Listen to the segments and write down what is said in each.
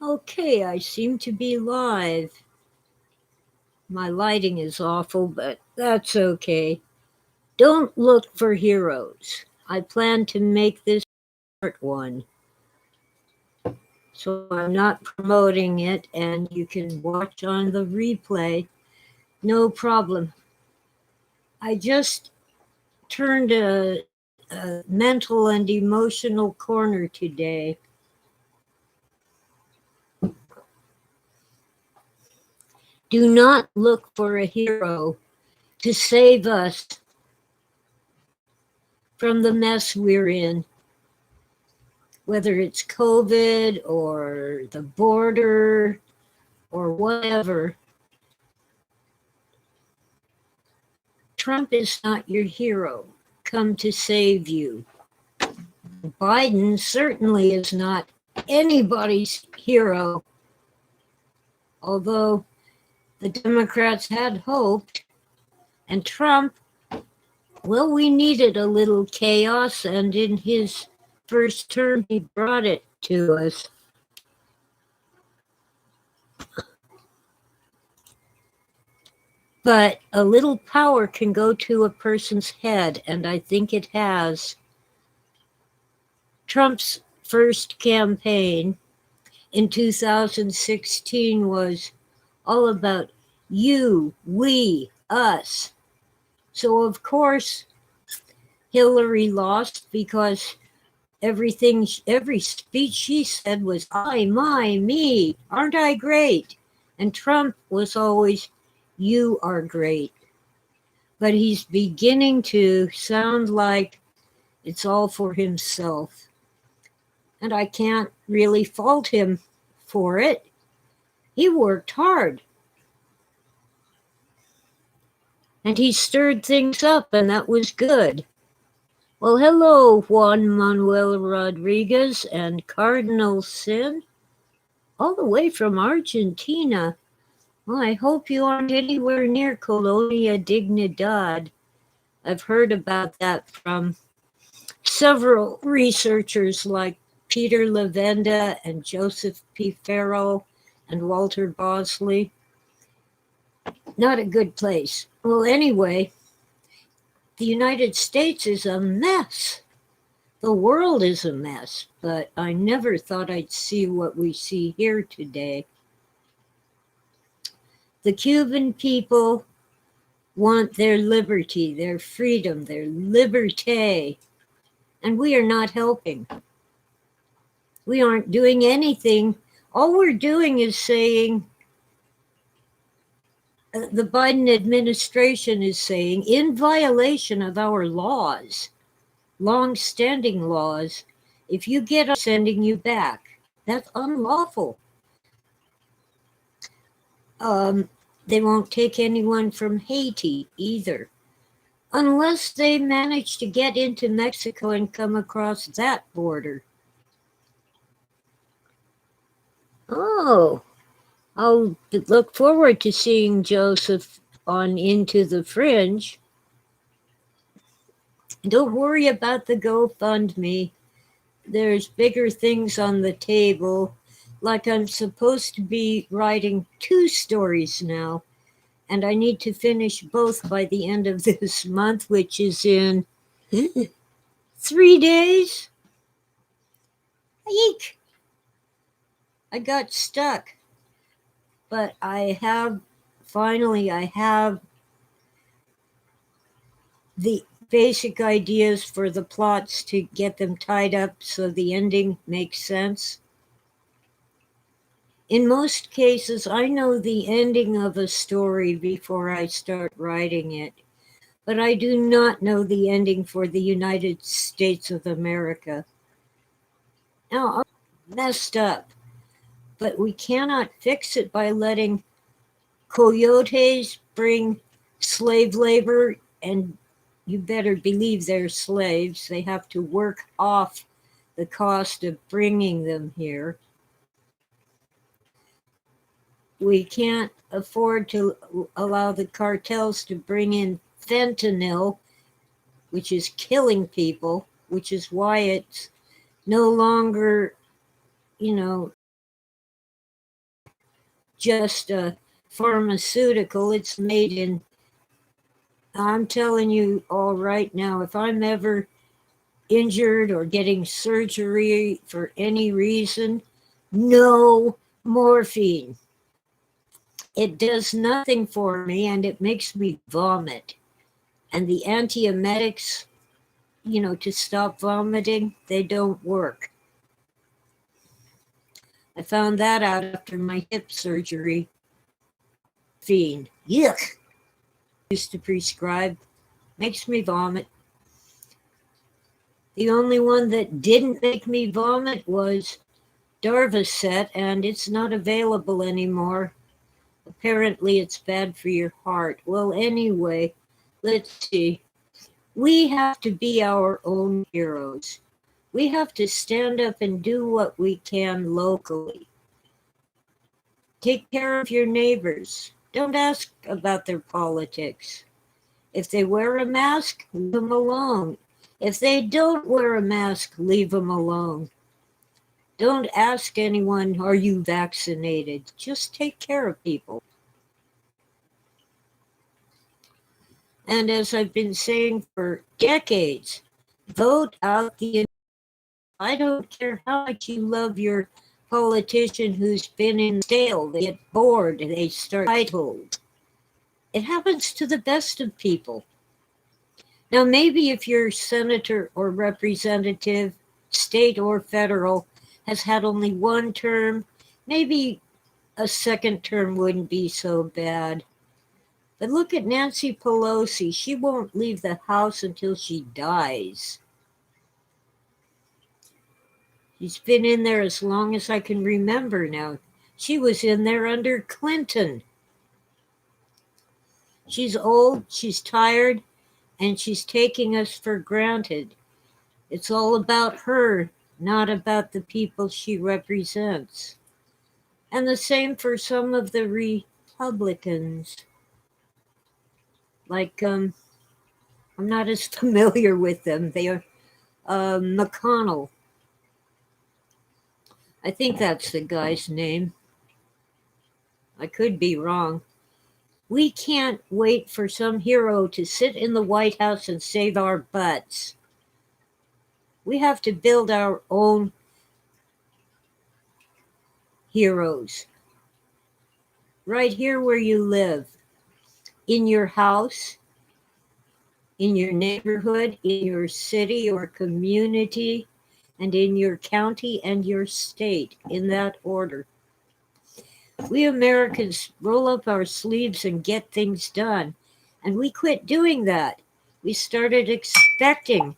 Okay, I seem to be live. My lighting is awful, but that's okay. Don't look for heroes. I plan to make this part one. So I'm not promoting it, and you can watch on the replay. No problem. I just turned a mental and emotional corner today. Do not look for a hero to save us from the mess we're in, whether it's COVID or the border or whatever. Trump is not your hero, come to save you. Biden certainly is not anybody's hero, although the Democrats had hoped. And Trump, well, we needed a little chaos, and in his first term, he brought it to us. But a little power can go to a person's head, and I think it has. Trump's first campaign in 2016 was all about you, we, us. So, of course, Hillary lost because every speech she said was I, my, me, aren't I great? And Trump was always, you are great. But he's beginning to sound like it's all for himself. And I can't really fault him for it. He worked hard. And he stirred things up, and that was good. Well, hello, Juan Manuel Rodriguez and Cardinal Sin, all the way from Argentina. Well, I hope you aren't anywhere near Colonia Dignidad. I've heard about that from several researchers like Peter Levenda and Joseph P. Farrell and Walter Bosley. Not a good place. Well, anyway, the United States is a mess. The world is a mess, but I never thought I'd see what we see here today. The Cuban people want their liberty, their freedom, their liberté, and we are not helping. We aren't doing anything. All we're doing is saying, the Biden administration is saying, in violation of our laws, long-standing laws, if you get us, sending you back. That's unlawful. They won't take anyone from Haiti either, unless they manage to get into Mexico and come across that border. Oh, I'll look forward to seeing Joseph on Into the Fringe. Don't worry about the GoFundMe. There's bigger things on the table. Like I'm supposed to be writing 2 stories now, and I need to finish both by the end of this month, which is in 3 days. Eek! I got stuck. But I have the basic ideas for the plots to get them tied up so the ending makes sense. In most cases, I know the ending of a story before I start writing it, but I do not know the ending for the United States of America. Now, I'm messed up, but we cannot fix it by letting coyotes bring slave labor, and you better believe they're slaves. They have to work off the cost of bringing them here. We can't afford to allow the cartels to bring in fentanyl, which is killing people, which is why it's no longer, just a pharmaceutical. It's made in, I'm telling you all right now, if I'm ever injured or getting surgery for any reason, no morphine. It does nothing for me and it makes me vomit. And the antiemetics, to stop vomiting, they don't work. I found that out after my hip surgery. Fiend. Yuck. Used to prescribe. Makes me vomit. The only one that didn't make me vomit was Darvocet, and it's not available anymore. Apparently it's bad for your heart. Well, anyway, let's see. We have to be our own heroes. We have to stand up and do what we can locally. Take care of your neighbors. Don't ask about their politics. If they wear a mask, leave them alone. If they don't wear a mask, leave them alone. Don't ask anyone, are you vaccinated? Just take care of people. And as I've been saying for decades, vote out the. I don't care how much you love your politician who's been in stale. They get bored and they start entitled. It happens to the best of people. Now, maybe if your senator or representative, state or federal, has had only one term, maybe a second term wouldn't be so bad. But look at Nancy Pelosi. She won't leave the House until she dies. She's been in there as long as I can remember now. She was in there under Clinton. She's old, she's tired, and she's taking us for granted. It's all about her, not about the people she represents. And the same for some of the Republicans. Like, I'm not as familiar with them. They are McConnell. I think that's the guy's name. I could be wrong. We can't wait for some hero to sit in the White House and save our butts. We have to build our own heroes. Right here where you live. In your house, in your neighborhood, in your city or community, and in your county and your state, in that order. We Americans roll up our sleeves and get things done, and we quit doing that. We started expecting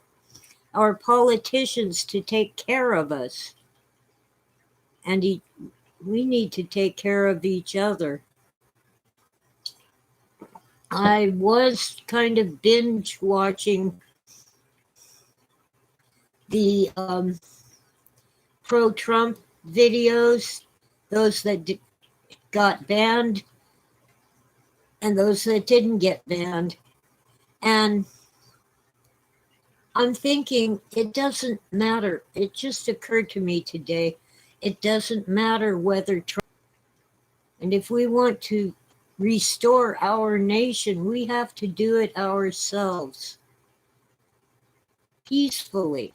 our politicians to take care of us, and we need to take care of each other. I was kind of binge watching the pro-Trump videos, those that got banned and those that didn't get banned. And I'm thinking it doesn't matter. It just occurred to me today. It doesn't matter whether Trump, and if we want to restore our nation, we have to do it ourselves peacefully.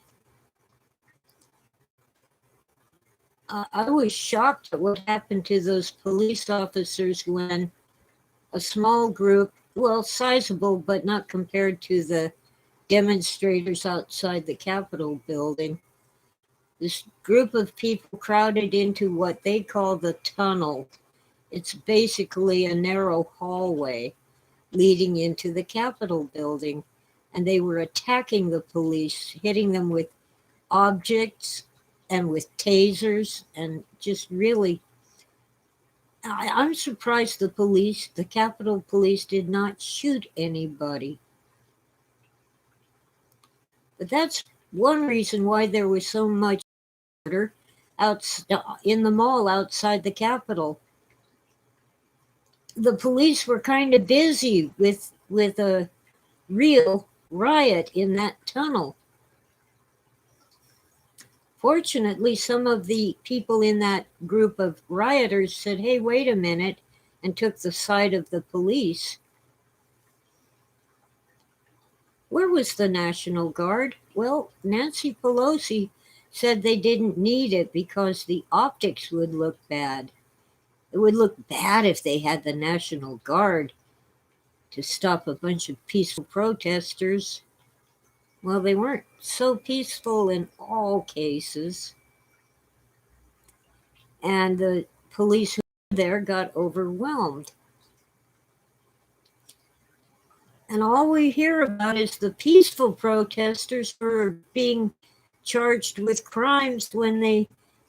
I was shocked at what happened to those police officers when a small group, well, sizable, but not compared to the demonstrators outside the Capitol building, this group of people crowded into what they call the tunnel. It's basically a narrow hallway leading into the Capitol building, and they were attacking the police, hitting them with objects and with tasers, and just really, I'm surprised the Capitol Police did not shoot anybody. But that's one reason why there was so much murder out in the mall outside the Capitol. The police were kind of busy with a real riot in that tunnel. Fortunately, some of the people in that group of rioters said, hey, wait a minute, and took the side of the police. Where was the National Guard? Well, Nancy Pelosi said they didn't need it because the optics would look bad. It would look bad if they had the National Guard to stop a bunch of peaceful protesters. Well, they weren't so peaceful in all cases. And the police who were there got overwhelmed. And all we hear about is the peaceful protesters who are being charged with crimes when they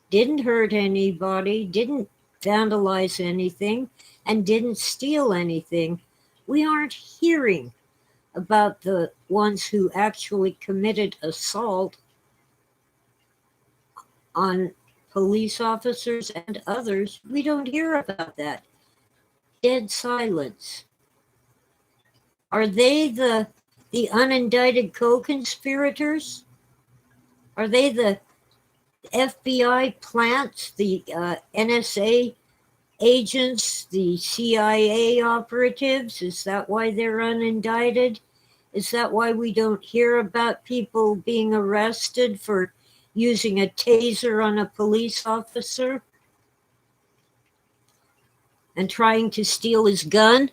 didn't hurt anybody, didn't vandalize anything, and didn't steal anything. We aren't hearing about the ones who actually committed assault on police officers and others. We don't hear about that. Dead silence. Are they the unindicted co-conspirators? Are they the FBI plants, the NSA agents, the CIA operatives? Is that why they're unindicted? Is that why we don't hear about people being arrested for using a taser on a police officer and trying to steal his gun?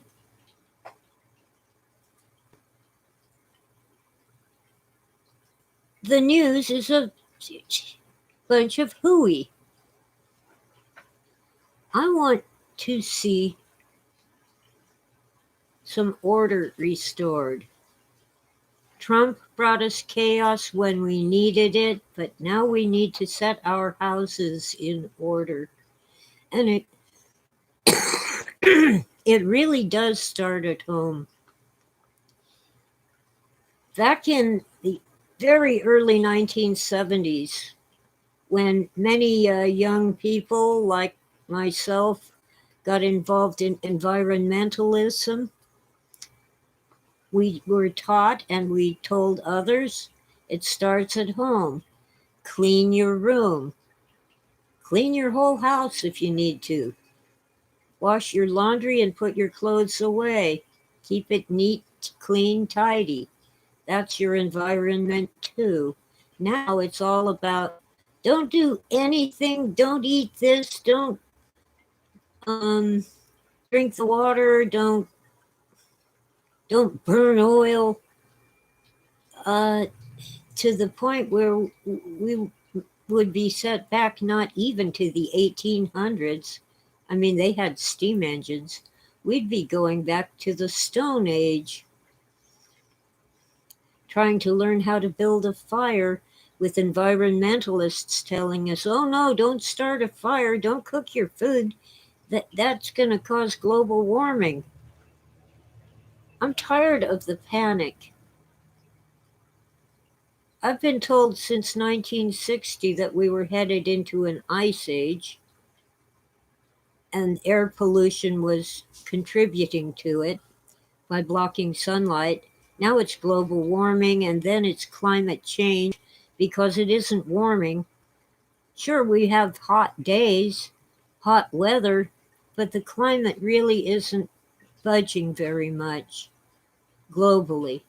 The news is a bunch of hooey. I want to see some order restored. Trump brought us chaos when we needed it, but now we need to set our houses in order. And it really does start at home. Back in the very early 1970s, when many young people like myself got involved in environmentalism, we were taught and we told others, it starts at home. Clean your room. Clean your whole house if you need to. Wash your laundry and put your clothes away. Keep it neat, clean, tidy. That's your environment too. Now it's all about don't do anything, don't eat this, don't drink the water, don't burn oil, to the point where we would be set back not even to the 1800s. I mean, they had steam engines. We'd be going back to the Stone Age, trying to learn how to build a fire with environmentalists telling us, oh no, don't start a fire, don't cook your food. That's going to cause global warming. I'm tired of the panic. I've been told since 1960 that we were headed into an ice age, and air pollution was contributing to it by blocking sunlight. Now it's global warming, and then it's climate change because it isn't warming. Sure, we have hot days, hot weather, but the climate really isn't budging very much globally.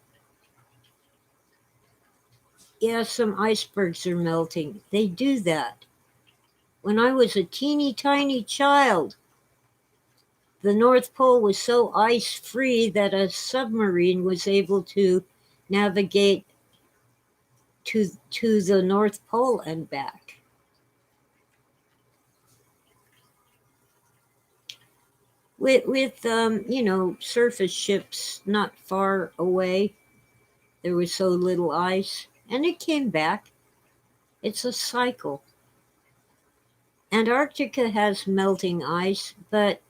Yeah, some icebergs are melting. They do that. When I was a teeny tiny child, the North Pole was so ice-free that a submarine was able to navigate to the North Pole and back. With surface ships not far away, there was so little ice, and it came back. It's a cycle. Antarctica has melting ice, but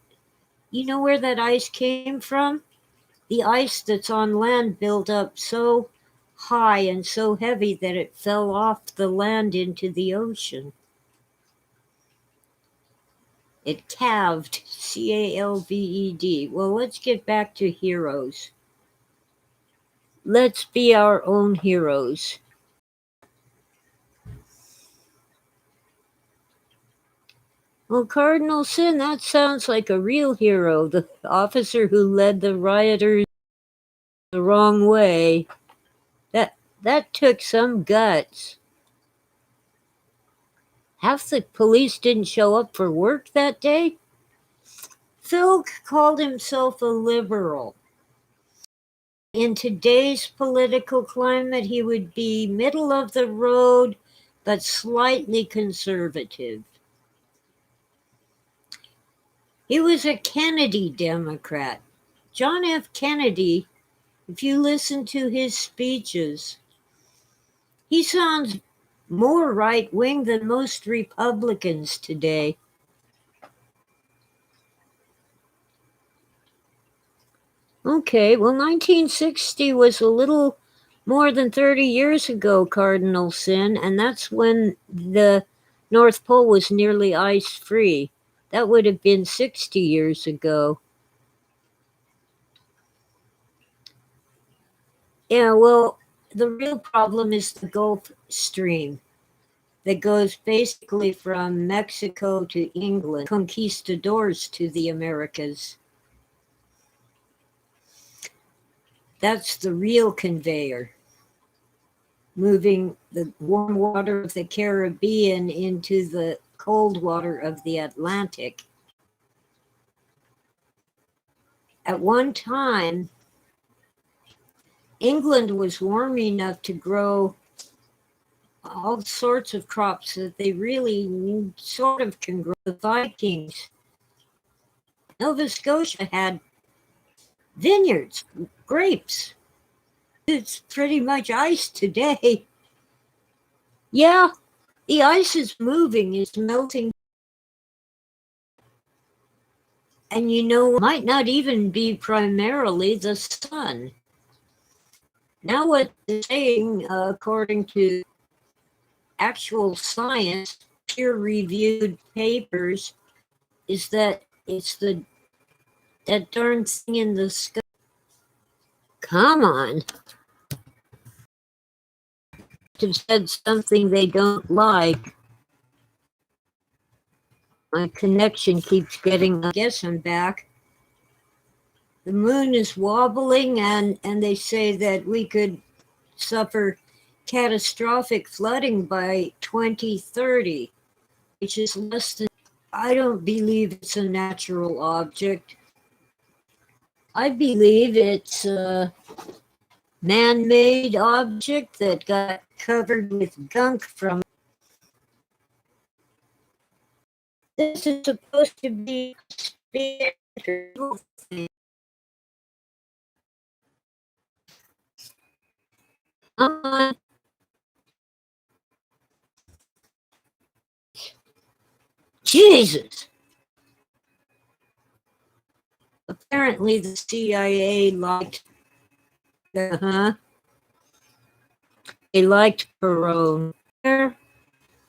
you know where that ice came from? The ice that's on land built up so high and so heavy that it fell off the land into the ocean. It calved, CALVED. Well, let's get back to heroes. Let's be our own heroes. Well, Cardinal Sin, that sounds like a real hero, the officer who led the rioters the wrong way. That took some guts. Half the police didn't show up for work that day. Phil called himself a liberal. In today's political climate, he would be middle of the road, but slightly conservative. He was a Kennedy Democrat. John F. Kennedy, if you listen to his speeches, he sounds more right-wing than most Republicans today. Okay, well, 1960 was a little more than 30 years ago, Cardinal Sin, and that's when the North Pole was nearly ice-free. That would have been 60 years ago. Yeah, well, the real problem is the Gulf Stream that goes basically from Mexico to England, conquistadors to the Americas. That's the real conveyor, moving the warm water of the Caribbean into the cold water of the Atlantic. At one time, England was warm enough to grow all sorts of crops that they really sort of can grow. The Vikings, Nova Scotia had vineyards, grapes. It's pretty much ice today. Yeah, the ice is moving, it's melting. And it might not even be primarily the sun. Now what they're saying, according to actual science, peer-reviewed papers, is that it's that darn thing in the sky. Come on. Have said something they don't like. My connection keeps getting, I guess I'm back. The moon is wobbling, and they say that we could suffer catastrophic flooding by 2030, which is less than. I don't believe it's a natural object. I believe it's a man-made object that got covered with gunk from. This is supposed to be a spiritual thing. Jesus. Apparently the CIA liked, they liked Perón.